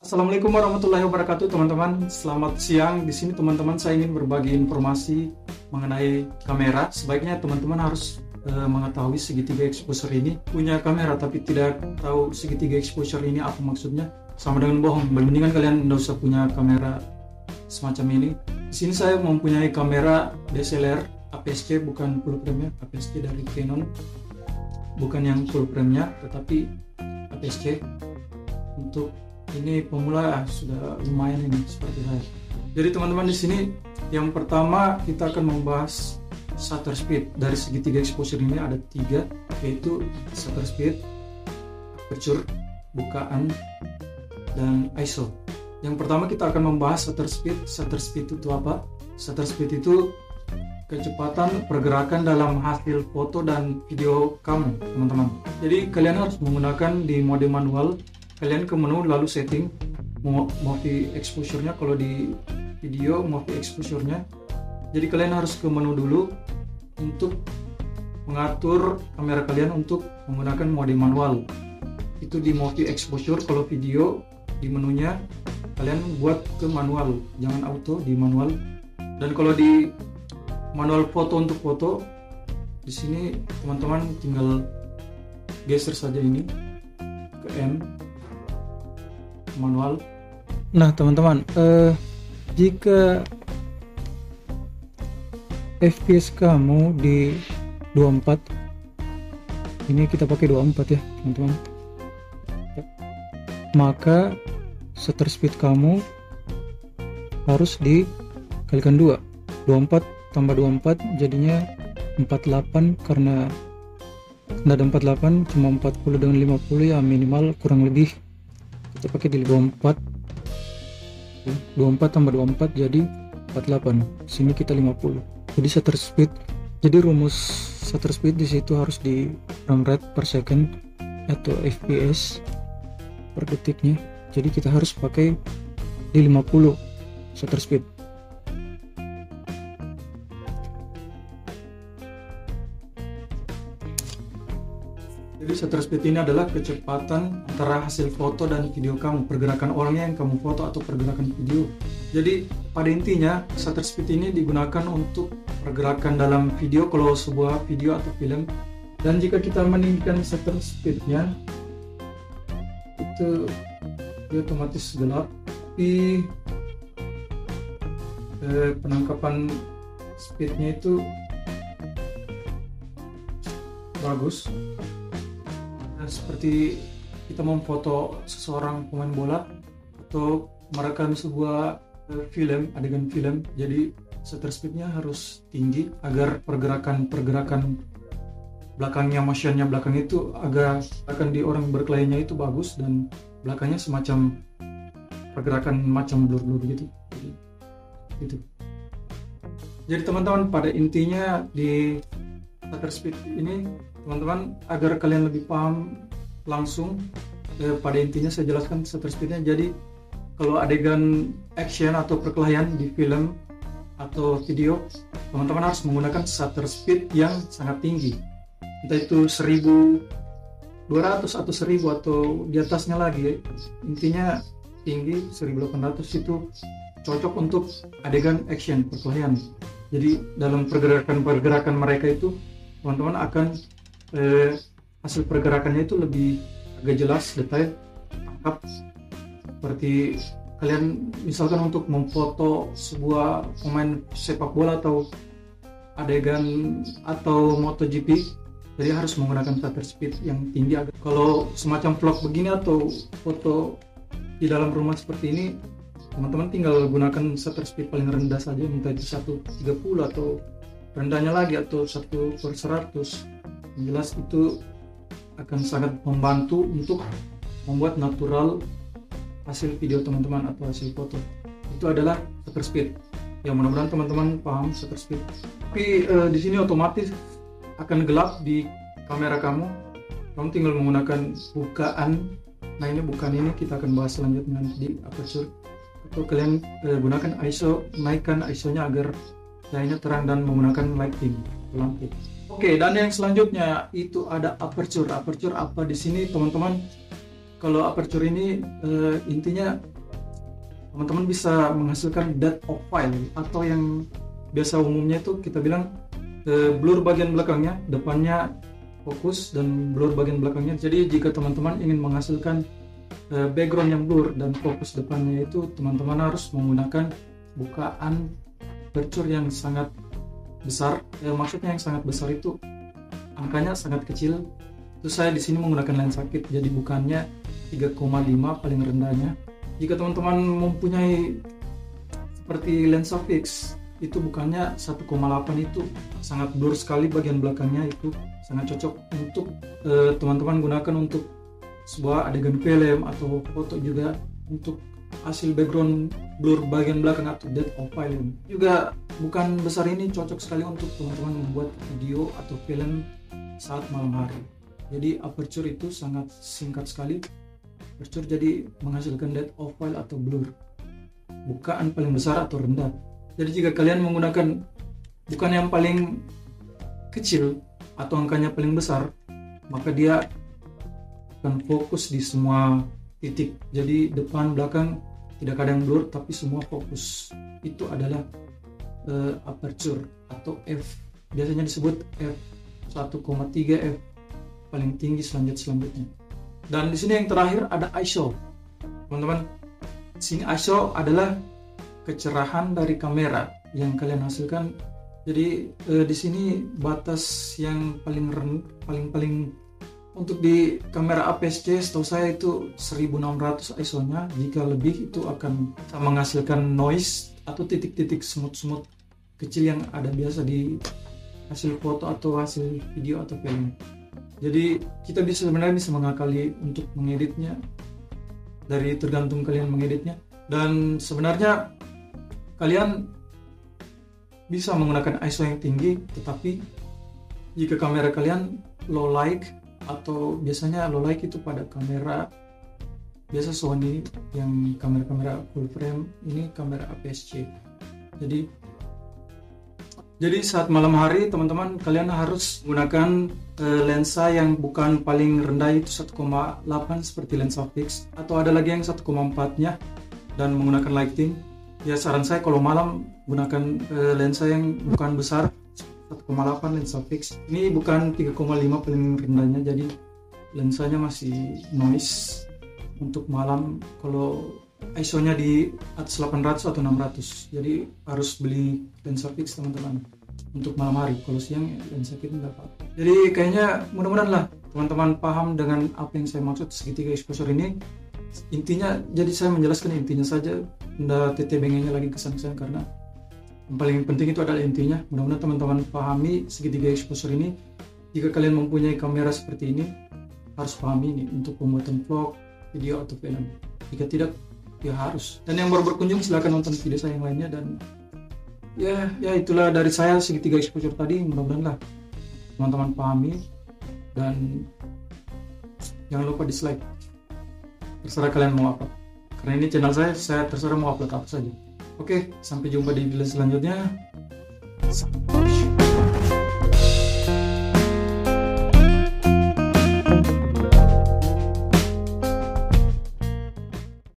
Assalamualaikum warahmatullahi wabarakatuh, teman-teman. Selamat siang. Di sini teman-teman saya ingin berbagi informasi mengenai kamera. Sebaiknya teman-teman harus mengetahui segitiga exposure ini. Punya kamera tapi tidak tahu segitiga exposure ini apa maksudnya, sama dengan bohong. Mendingan kalian tidak usah punya kamera semacam ini. Di sini saya mempunyai kamera DSLR APS-C, bukan full frame-nya. APS-C dari Canon, bukan yang full frame-nya, tetapi APS-C. Untuk ini pemula sudah lumayan ini seperti saya. Jadi teman-teman, di sini yang pertama kita akan membahas shutter speed. Dari segitiga exposure ini ada 3, yaitu shutter speed, aperture, bukaan, dan ISO. Yang pertama kita akan membahas shutter speed. Shutter speed itu apa? Shutter speed itu kecepatan pergerakan dalam hasil foto dan video kamu, teman-teman. Jadi kalian harus menggunakan di mode manual. Kalian ke menu lalu setting movie exposure-nya. Kalau di video movie exposure-nya, jadi kalian harus ke menu dulu untuk mengatur kamera kalian untuk menggunakan mode manual. Itu di movie exposure. Kalau video di menunya kalian buat ke manual, jangan auto, di manual. Dan kalau di manual foto, untuk foto di sini teman-teman tinggal geser saja ini ke M, manual. Nah teman-teman, jika FPS kamu di 24, ini kita pakai 24 ya teman-teman, maka shutter speed kamu harus dikalikan 2. 24 tambah 24 jadinya 48, karena tidak ada 48, cuma 40 dengan 50 ya, minimal kurang lebih kita pakai di 24. 24 tambah 24 jadi 48. Sini kita 50. Jadi shutter speed. Jadi rumus shutter speed di situ harus di frame rate per second atau FPS per detiknya. Jadi kita harus pakai di 50 shutter speed. Jadi shutter speed ini adalah kecepatan antara hasil foto dan video kamu, pergerakan orangnya yang kamu foto atau pergerakan video. Jadi pada intinya shutter speed ini digunakan untuk pergerakan dalam video, kalau sebuah video atau film. Dan jika kita meninggikan shutter speednya, itu dia otomatis gelap, tapi penangkapan speednya itu bagus. Seperti kita memfoto seseorang pemain bola atau merekam sebuah film, adegan film, jadi shutter speednya harus tinggi agar pergerakan belakangnya, motionnya belakang itu agak akan di orang berkelahinya itu bagus, dan belakangnya semacam pergerakan macam blur-blur gitu. Jadi teman-teman, pada intinya di shutter speed ini teman-teman, agar kalian lebih paham langsung, pada intinya saya jelaskan shutter speednya. Jadi kalau adegan action atau perkelahian di film atau video, teman-teman harus menggunakan shutter speed yang sangat tinggi, entah itu 1200 atau 1000 atau di atasnya lagi. Intinya tinggi, 1800 itu cocok untuk adegan action, perkelahian. Jadi dalam pergerakan mereka itu teman-teman akan hasil pergerakannya itu lebih agak jelas, detail, tangkap. Seperti kalian misalkan untuk memfoto sebuah pemain sepak bola atau adegan atau MotoGP, jadi harus menggunakan shutter speed yang tinggi. Kalau semacam vlog begini atau foto di dalam rumah seperti ini, teman-teman tinggal gunakan shutter speed paling rendah saja, entah itu 130 atau rendahnya lagi atau 1/100. Yang jelas itu akan sangat membantu untuk membuat natural hasil video teman-teman atau hasil foto. Itu adalah shutter speed. Ya, mudah-mudahan teman-teman paham shutter speed. Tapi di sini otomatis akan gelap di kamera kamu. Kamu tinggal menggunakan bukaan. Nah, ini bukaan ini kita akan bahas selanjutnya di aperture. Atau kalian gunakan ISO, naikkan ISO-nya agar cahayanya terang dan menggunakan lighting lampu. Oke, dan yang selanjutnya itu ada aperture. Aperture apa di sini, teman-teman? kalau aperture ini intinya teman-teman bisa menghasilkan depth of field, atau yang biasa umumnya itu kita bilang blur bagian belakangnya, depannya fokus dan blur bagian belakangnya. Jadi jika teman-teman ingin menghasilkan background yang blur dan fokus depannya, itu teman-teman harus menggunakan bukaan aperture yang sangat besar. Maksudnya yang sangat besar itu angkanya sangat kecil. Itu saya di sini menggunakan lensa kit, jadi bukannya 3,5 paling rendahnya. Jika teman-teman mempunyai seperti lensa fix, itu bukannya 1,8, itu sangat blur sekali bagian belakangnya, itu sangat cocok untuk teman-teman gunakan untuk sebuah adegan film atau foto, juga untuk hasil background blur bagian belakang atau depth of field. Juga bukan besar ini cocok sekali untuk teman-teman membuat video atau film saat malam hari. Jadi aperture itu sangat singkat sekali. Aperture jadi menghasilkan depth of field atau blur, bukaan paling besar atau rendah. Jadi jika kalian menggunakan bukan yang paling kecil atau angkanya paling besar, maka dia akan fokus di semua titik. Jadi depan belakang tidak ada yang blur, tapi semua fokus. Itu adalah aperture atau f. Biasanya disebut f 1,3, f paling tinggi selanjutnya. Dan di sini yang terakhir ada ISO. Teman-teman, sini ISO adalah kecerahan dari kamera yang kalian hasilkan. Jadi di sini batas yang paling untuk di kamera APS-C setahu saya itu 1600 ISO-nya. Jika lebih itu akan menghasilkan noise atau titik-titik semut-semut kecil yang ada biasa di hasil foto atau hasil video atau film. Jadi kita sebenarnya bisa mengakali untuk mengeditnya, dari tergantung kalian mengeditnya. Dan sebenarnya kalian bisa menggunakan ISO yang tinggi, tetapi jika kamera kalian low light, atau biasanya low light itu pada kamera biasa Sony yang kamera full frame, ini kamera APS-C. Jadi saat malam hari teman-teman kalian harus menggunakan lensa yang bukan paling rendah itu 1,8 seperti lensa fix, atau ada lagi yang 1,4-nya dan menggunakan lighting. Ya saran saya kalau malam gunakan lensa yang bukan besar, 1,8 lensa fix. Ini bukan 3,5 paling rendahnya, jadi lensanya masih noise untuk malam. Kalau ISO-nya di atas 800 atau 600, jadi harus beli lensa fix teman-teman untuk malam hari. Kalau siang ya lensa kit nggak apa-apa. Jadi kayaknya mudah-mudahan lah teman-teman paham dengan apa yang saya maksud segitiga exposure ini. Intinya, jadi saya menjelaskan intinya saja, nggak tetebengnya lagi kesan-kesan, karena yang paling penting itu adalah intinya. Mudah-mudahan teman-teman pahami segitiga exposure ini. Jika kalian mempunyai kamera seperti ini, harus pahami ini untuk pembuatan vlog, video atau film. Jika tidak, ya harus. Dan yang baru berkunjung silahkan nonton video saya yang lainnya. Dan ya itulah dari saya segitiga exposure tadi. Mudah-mudahan lah teman-teman pahami, dan jangan lupa dislike. Terserah kalian mau apa, karena ini channel saya terserah mau upload apa saja. Oke, sampai jumpa di video selanjutnya. Sampai